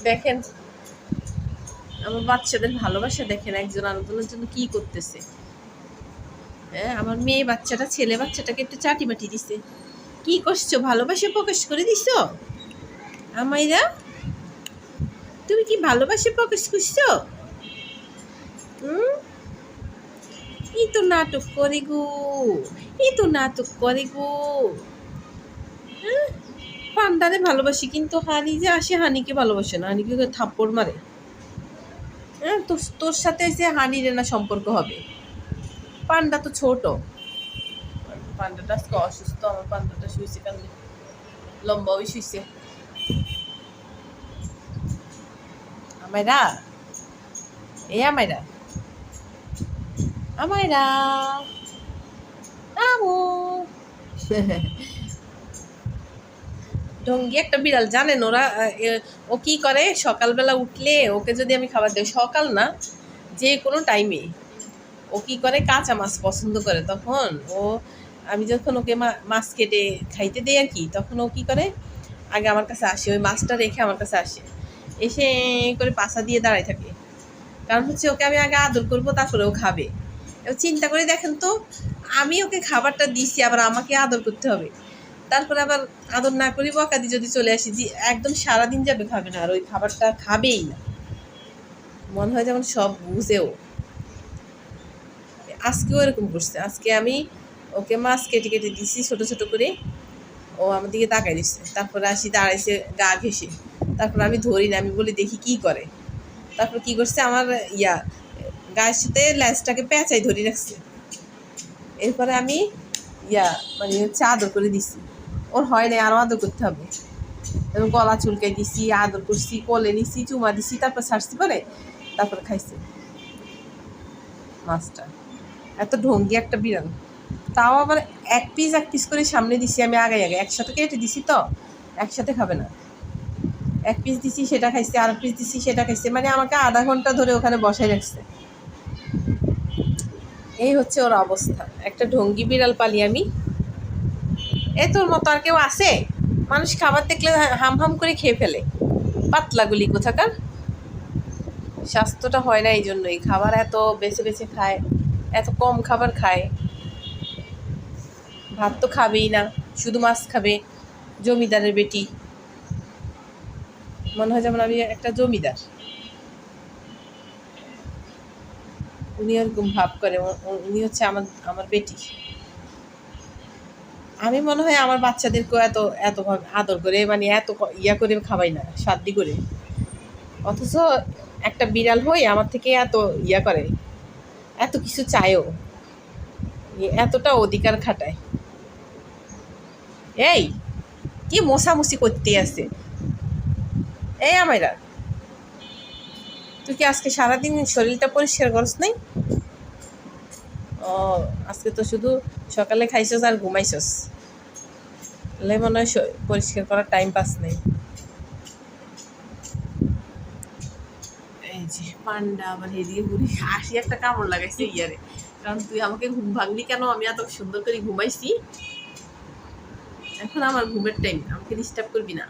দেখেন আমার বাচ্চাদের ভালোবাসা, দেখেন একজন আরেকজনের জন্য কি করতেছে। হ্যাঁ, আমার মেয়ে বাচ্চাটা ছেলে বাচ্চাটাকে একটু চাটি মাটি দিছে। কি করছো, ভালোবাসা প্রকাশ করে দিছো আমাইরা? তুমি কি ভালোবাসা প্রকাশ করছো? এই তো নাটক করে গো, এই তো নাটক করে গো। পান্ডারে ভালোবাসি, কিন্তু হানি যে আসে হানিকে ভালোবাসে না, হানিকে থাপ্পড় মারে। হ্যাঁ, তোর সাথে যে হানির না সম্পর্ক হবে? পান্ডা তো ছোট, পান্ডাটা আজকে অসুস্থ। আমার পান্ডাটা শুয়েছে, কান্দে লম্বাও শুয়েছে। আমায়রা, এ আমায়রা, আমায়রা, আমু ঢঙ্গি একটা বিড়াল। জানেন ওরা ও কি করে? সকালবেলা উঠলে ওকে যদি আমি খাবার দিই, সকাল না যে কোনো টাইমে, ও কি করে, কাঁচা মাছ পছন্দ করে। তখন ও, আমি যখন ওকে মাছ কেটে খাইতে দিই আর কি, তখন ও কি করে, আগে আমার কাছে আসে, ওই মাছটা রেখে আমার কাছে আসে, এসে করে পাছা দিয়ে দাঁড়ায় থাকে। কারণ হচ্ছে ওকে আমি আগে আদর করবো, তারপরে ও খাবে। এবার চিন্তা করে দেখেন তো, আমি ওকে খাবারটা দিছি, আবার আমাকে আদর করতে হবে, তারপরে আবার আদর না করি বকাদি যদি চলে আসি, যে একদম সারাদিন যাবে খাবে না, আর ওই খাবারটা খাবেই না। মনে হয় যেমন সব বুঝেও। আজকেও এরকম করছে। আজকে আমি ওকে মাছ কেটে কেটে দিছি ছোট ছোট করে, ও আমার দিকে তাকাই দিচ্ছে, তারপরে আসি দাঁড়াইছে গা ঘেসে, তারপর আমি ধরি না, আমি বলি দেখি কি করে। তারপর কি করছে, আমার গায়ের সাথে ল্যাসটাকে পেঁচাই ধরে রাখছে। এরপরে আমি মানে হচ্ছে আদর করে দিছি। ওর হয় নাই, আরও আদর করতে হবে। এবং গলা চুলকাই দিছি, আদর করছি, কোলে নিছি, চুমা দিছি, তারপর ছাড়ছি পরে, তারপরে খাইছে মাছটা। এত ঢঙ্গি একটা বিড়াল। তাও আবার এক পিস করে সামনে দিছি আমি, আগে একসাথে কেটে দিছি, তো একসাথে খাবে না। এক পিস দিছি সেটা খাইছে, আর পিস দিছি সেটা খাইছে, মানে আমাকে আধা ঘন্টা ধরে ওখানে বসাই রাখছে। এই হচ্ছে ওর অবস্থা। একটা ঢঙ্গি বিড়াল পালি আমি। তোর মতো আর কেউ আছে? মানুষ খাবার দেখলে হাম হাম করে খেয়ে ফেলে, পাতলাগুলি কোথাকার। স্বাস্থ্যটা হয় না, এই জন্যই খাবার এত বেছে বেছে খায়, এত কম খাবার খায়। ভাত তো খাবেই না, শুধু মাছ খাবে। জমিদারের বেটি, মনে হয় যেমন আমি একটা জমিদার। উনি এরকম ভাব করে, উনি হচ্ছে আমার বেটি। আমি মনে হয় আমার বাচ্চাদেরকেও এত এত আদর করে, মানে এত করে খাবাই না, সাদ্দি করে। অথচ একটা বিড়াল হয়ে আমার থেকে এত করে, এত কিছু চায়ও, এতটা অধিকার খাটায়। এই কি মশামশি করতে আছে? এই আমায়রা, তুই কি আজকে সারাদিন শরীরটা পরিষ্কার করস নাই? ও, আজকে তো শুধু সকালে খাইছস আর ঘুমাইছস, মনে হয় পরিষ্কার করার টাইম পাস নেই। এই যে পান্ডা আবার এদিকে ঘুরি, হাসি একটা কামড় লাগাইছে ইয়ারে। কারণ তুই আমাকে ঘুম ভাঙবি কেন? আমি এত সুন্দর করে ঘুমাইছি, এখন আমার ঘুমের টাইম, আমাকে ডিস্টার্ব করবি না।